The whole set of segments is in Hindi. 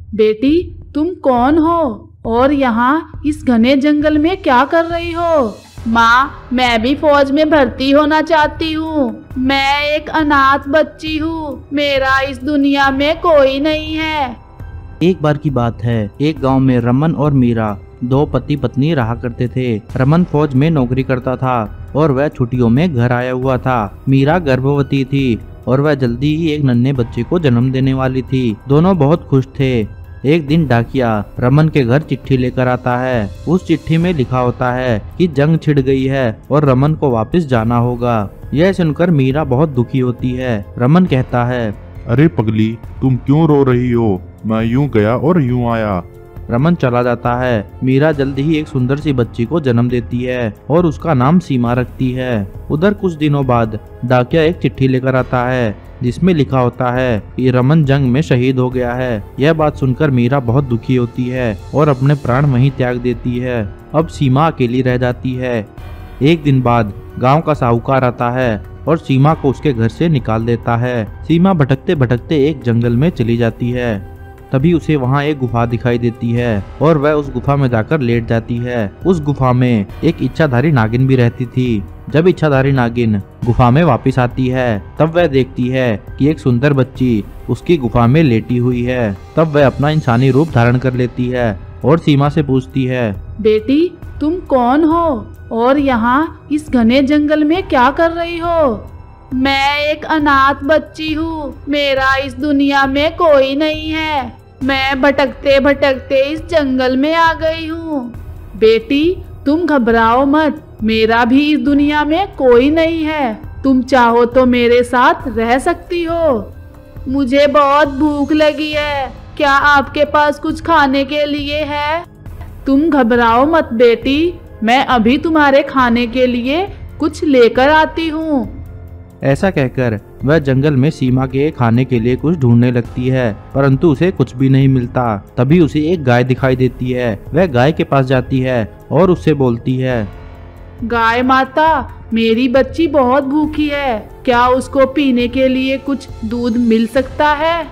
बेटी, तुम कौन हो और यहाँ इस घने जंगल में क्या कर रही हो? माँ, मैं भी फौज में भर्ती होना चाहती हूँ। मैं एक अनाथ बच्ची हूँ। मेरा इस दुनिया में कोई नहीं है। एक बार की बात है, एक गांव में रमन और मीरा दो पति पत्नी रहा करते थे। रमन फौज में नौकरी करता था और वह छुट्टियों में घर आया हुआ था। मीरा गर्भवती थी और वह जल्दी ही एक नन्हे बच्चे को जन्म देने वाली थी। दोनों बहुत खुश थे। एक दिन डाकिया रमन के घर चिट्ठी लेकर आता है। उस चिट्ठी में लिखा होता है कि जंग छिड़ गई है और रमन को वापस जाना होगा। यह सुनकर मीरा बहुत दुखी होती है। रमन कहता है, अरे पगली, तुम क्यों रो रही हो? मैं यूं गया और यूं आया। रमन चला जाता है। मीरा जल्द ही एक सुंदर सी बच्ची को जन्म देती है और उसका नाम सीमा रखती है। उधर कुछ दिनों बाद डाकिया एक चिट्ठी लेकर आता है जिसमें लिखा होता है कि रमन जंग में शहीद हो गया है। यह बात सुनकर मीरा बहुत दुखी होती है और अपने प्राण वहीं त्याग देती है। अब सीमा अकेली रह जाती है। एक दिन बाद गांव का साहूकार आता है और सीमा को उसके घर से निकाल देता है। सीमा भटकते भटकते एक जंगल में चली जाती है। तभी उसे वहां एक गुफा दिखाई देती है और वह उस गुफा में जाकर लेट जाती है। उस गुफा में एक इच्छाधारी नागिन भी रहती थी। जब इच्छाधारी नागिन गुफा में वापस आती है तब वह देखती है कि एक सुंदर बच्ची उसकी गुफा में लेटी हुई है। तब वह अपना इंसानी रूप धारण कर लेती है और सीमा से पूछती है, बेटी, तुम कौन हो और यहाँ इस घने जंगल में क्या कर रही हो? मैं एक अनाथ बच्ची हूँ। मेरा इस दुनिया में कोई नहीं है। मैं भटकते भटकते इस जंगल में आ गई हूँ। बेटी, तुम घबराओ मत। मेरा भी इस दुनिया में कोई नहीं है। तुम चाहो तो मेरे साथ रह सकती हो। मुझे बहुत भूख लगी है। क्या आपके पास कुछ खाने के लिए है? तुम घबराओ मत बेटी। मैं अभी तुम्हारे खाने के लिए कुछ लेकर आती हूँ। ऐसा कहकर वह जंगल में सीमा के खाने के लिए कुछ ढूंढने लगती है, परंतु उसे कुछ भी नहीं मिलता। तभी उसे एक गाय दिखाई देती है। वह गाय के पास जाती है और उससे बोलती है, गाय माता, मेरी बच्ची बहुत भूखी है। क्या उसको पीने के लिए कुछ दूध मिल सकता है?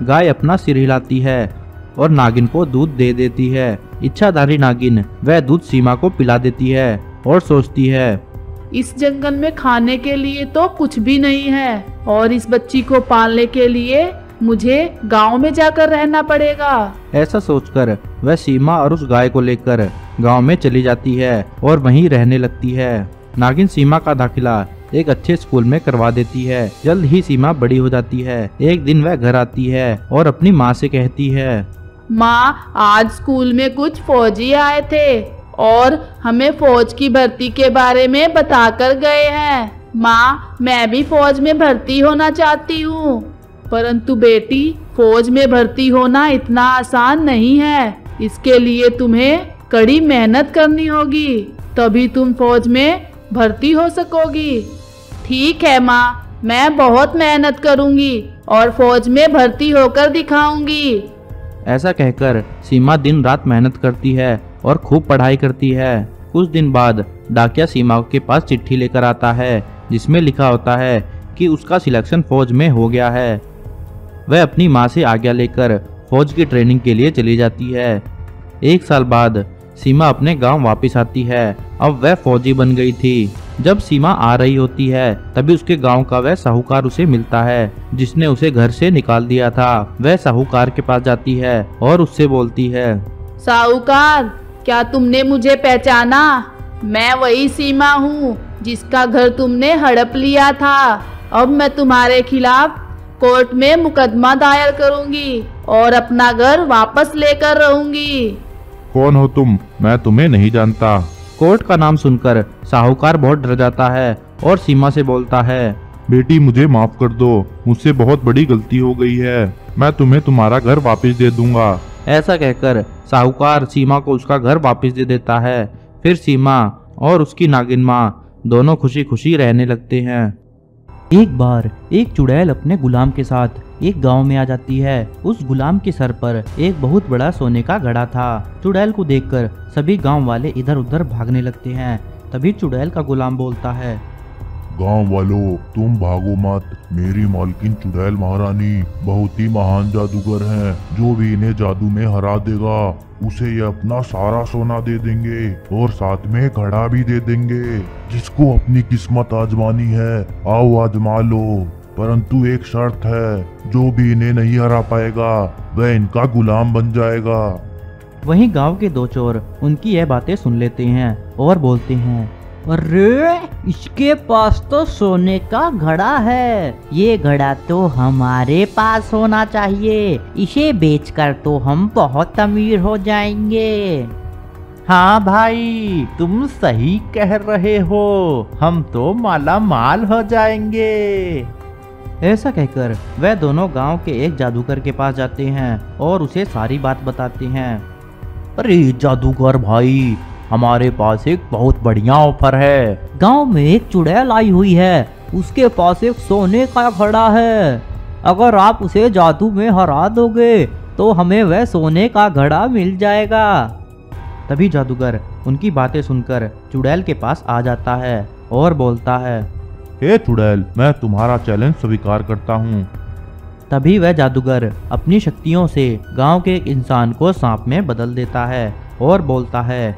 गाय अपना सिर हिलाती है और नागिन को दूध दे देती है। इच्छाधारी नागिन वह दूध सीमा को पिला देती है और सोचती है, इस जंगल में खाने के लिए तो कुछ भी नहीं है और इस बच्ची को पालने के लिए मुझे गांव में जाकर रहना पड़ेगा। ऐसा सोचकर वह सीमा और उस गाय को लेकर गांव में चली जाती है और वहीं रहने लगती है। नागिन सीमा का दाखिला एक अच्छे स्कूल में करवा देती है। जल्द ही सीमा बड़ी हो जाती है। एक दिन वह घर आती है और अपनी माँ से कहती है, माँ, आज स्कूल में कुछ फौजी आए थे और हमें फौज की भर्ती के बारे में बताकर गए हैं। माँ, मैं भी फौज में भर्ती होना चाहती हूँ। परंतु बेटी, फौज में भर्ती होना इतना आसान नहीं है। इसके लिए तुम्हें कड़ी मेहनत करनी होगी, तभी तुम फौज में भर्ती हो सकोगी। ठीक है माँ, मैं बहुत मेहनत करूँगी और फौज में भर्ती होकर दिखाऊंगी। ऐसा कहकर सीमा दिन रात मेहनत करती है और खूब पढ़ाई करती है। कुछ दिन बाद डाकिया सीमा के पास चिट्ठी लेकर आता है जिसमें लिखा होता है कि उसका सिलेक्शन फौज में हो गया है। वह अपनी माँ से आज्ञा लेकर फौज की ट्रेनिंग के लिए चली जाती है। एक साल बाद सीमा अपने गांव वापस आती है। अब वह फौजी बन गई थी। जब सीमा आ रही होती है तभी उसके गांव का वह साहूकार उसे मिलता है जिसने उसे घर से निकाल दिया था। वह साहूकार के पास जाती है और उससे बोलती है, साहूकार, क्या तुमने मुझे पहचाना? मैं वही सीमा हूँ जिसका घर तुमने हड़प लिया था। अब मैं तुम्हारे खिलाफ कोर्ट में मुकदमा दायर करूँगी और अपना घर वापस लेकर रहूँगी। कौन हो तुम? मैं तुम्हें नहीं जानता। कोर्ट का नाम सुनकर साहूकार बहुत डर जाता है और सीमा से बोलता है, बेटी, मुझे माफ कर दो। मुझसे बहुत बड़ी गलती हो गई है। मैं तुम्हें तुम्हारा घर वापस दे दूंगा। ऐसा कहकर साहूकार सीमा को उसका घर वापस दे देता है। फिर सीमा और उसकी नागिन माँ दोनों खुशी खुशी रहने लगते हैं। एक बार एक चुड़ैल अपने गुलाम के साथ एक गांव में आ जाती है। उस गुलाम के सर पर एक बहुत बड़ा सोने का घड़ा था। चुड़ैल को देखकर सभी गांव वाले इधर उधर भागने लगते हैं। तभी चुड़ैल का गुलाम बोलता है, गांव वालों, तुम भागो मत। मेरी मालकिन चुड़ैल महारानी बहुत ही महान जादूगर हैं। जो भी इन्हें जादू में हरा देगा उसे ये अपना सारा सोना दे देंगे और साथ में घड़ा भी दे देंगे। जिसको अपनी किस्मत आजमानी है आओ आजमा लो, परंतु एक शर्त है, जो भी इन्हें नहीं हरा पाएगा वह इनका गुलाम बन जाएगा। वहीं गांव के दो चोर उनकी यह बातें सुन लेते हैं और बोलते हैं, अरे इसके पास तो सोने का घड़ा है, ये घड़ा तो हमारे पास होना चाहिए। इसे बेचकर तो हम बहुत अमीर हो जाएंगे। हाँ भाई, तुम सही कह रहे हो, हम तो माला माल हो जाएंगे। ऐसा कहकर वह दोनों गांव के एक जादूगर के पास जाते हैं और उसे सारी बात बताते हैं। अरे जादूगर भाई, हमारे पास एक बहुत बढ़िया ऑफर है। गांव में एक चुड़ैल आई हुई है, उसके पास एक सोने का घड़ा है। अगर आप उसे जादू में हरा दोगे तो हमें वह सोने का घड़ा मिल जाएगा। तभी जादूगर उनकी बातें सुनकर चुड़ैल के पास आ जाता है और बोलता है, हे चुड़ैल, मैं तुम्हारा चैलेंज स्वीकार करता हूँ। तभी वह जादूगर अपनी शक्तियों से गांव के एक इंसान को सांप में बदल देता है और बोलता है,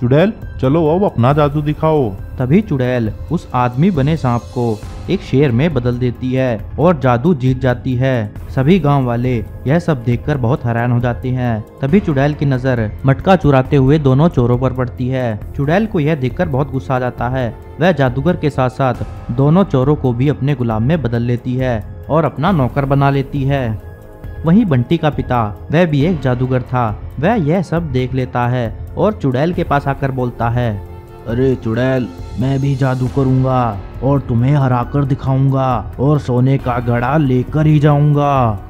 चुड़ैल चलो अब अपना जादू दिखाओ। तभी चुड़ैल उस आदमी बने सांप को एक शेर में बदल देती है और जादू जीत जाती है। सभी गांव वाले यह सब देखकर बहुत हैरान हो जाते हैं। तभी चुड़ैल की नजर मटका चुराते हुए दोनों चोरों पर पड़ती है। चुड़ैल को यह देखकर बहुत गुस्सा आ जाता है। वह जादूगर के साथ साथ दोनों चोरों को भी अपने गुलाम में बदल लेती है और अपना नौकर बना लेती है। वहीं बंटी का पिता, वह भी एक जादूगर था। वह यह सब देख लेता है और चुड़ैल के पास आकर बोलता है, अरे चुड़ैल, मैं भी जादू करूंगा और तुम्हें हराकर दिखाऊंगा और सोने का घड़ा लेकर ही जाऊंगा।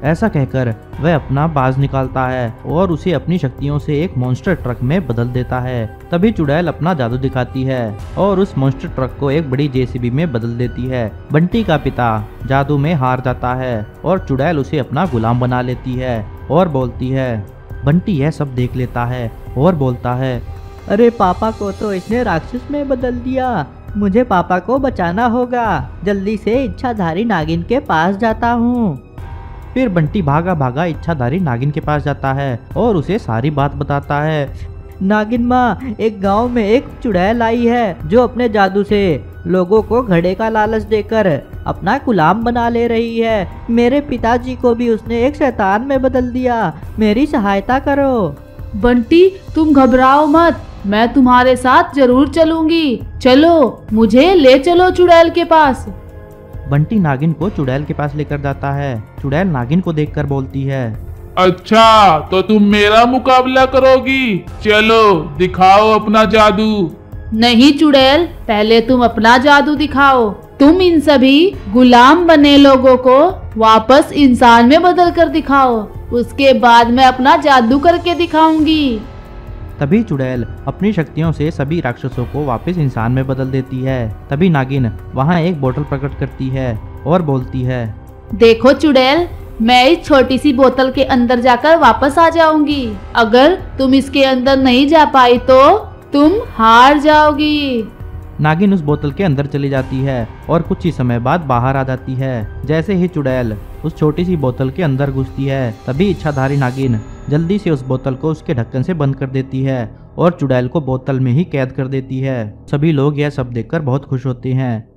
ऐसा कहकर वह अपना बाज निकालता है और उसे अपनी शक्तियों से एक मॉन्स्टर ट्रक में बदल देता है। तभी चुड़ैल अपना जादू दिखाती है और उस मॉन्स्टर ट्रक को एक बड़ी जेसीबी में बदल देती है। बंटी का पिता जादू में हार जाता है और चुड़ैल उसे अपना गुलाम बना लेती है और बोलती है। बंटी यह सब देख लेता है और बोलता है, अरे पापा को तो इसने राक्षस में बदल दिया, मुझे पापा को बचाना होगा। जल्दी से इच्छाधारी नागिन के पास जाता हूँ। फिर बंटी भागा भागा इच्छाधारी नागिन के पास जाता है और उसे सारी बात बताता है। नागिन माँ, एक गांव में एक चुड़ैल आई है जो अपने जादू से लोगों को घड़े का लालच देकर अपना गुलाम बना ले रही है। मेरे पिताजी को भी उसने एक शैतान में बदल दिया, मेरी सहायता करो। बंटी, तुम घबराओ मत, मैं तुम्हारे साथ जरूर चलूंगी। चलो, मुझे ले चलो चुड़ैल के पास। बंटी नागिन को चुड़ैल के पास लेकर जाता है। चुड़ैल नागिन को देखकर बोलती है, अच्छा तो तुम मेरा मुकाबला करोगी, चलो दिखाओ अपना जादू। नहीं चुड़ैल, पहले तुम अपना जादू दिखाओ। तुम इन सभी गुलाम बने लोगों को वापस इंसान में बदल कर दिखाओ, उसके बाद मैं अपना जादू करके दिखाऊंगी। तभी चुड़ैल अपनी शक्तियों से सभी राक्षसों को वापस इंसान में बदल देती है। तभी नागिन वहाँ एक बोतल प्रकट करती है और बोलती है, देखो चुड़ैल, मैं इस छोटी सी बोतल के अंदर जाकर वापस आ जाऊंगी। अगर तुम इसके अंदर नहीं जा पाई तो तुम हार जाओगी। नागिन उस बोतल के अंदर चली जाती है और कुछ ही समय बाद बाहर आ जाती है। जैसे ही चुड़ैल उस छोटी सी बोतल के अंदर घुसती है, तभी इच्छाधारी नागिन जल्दी से उस बोतल को उसके ढक्कन से बंद कर देती है और चुड़ैल को बोतल में ही कैद कर देती है। सभी लोग यह सब देखकर बहुत खुश होते हैं।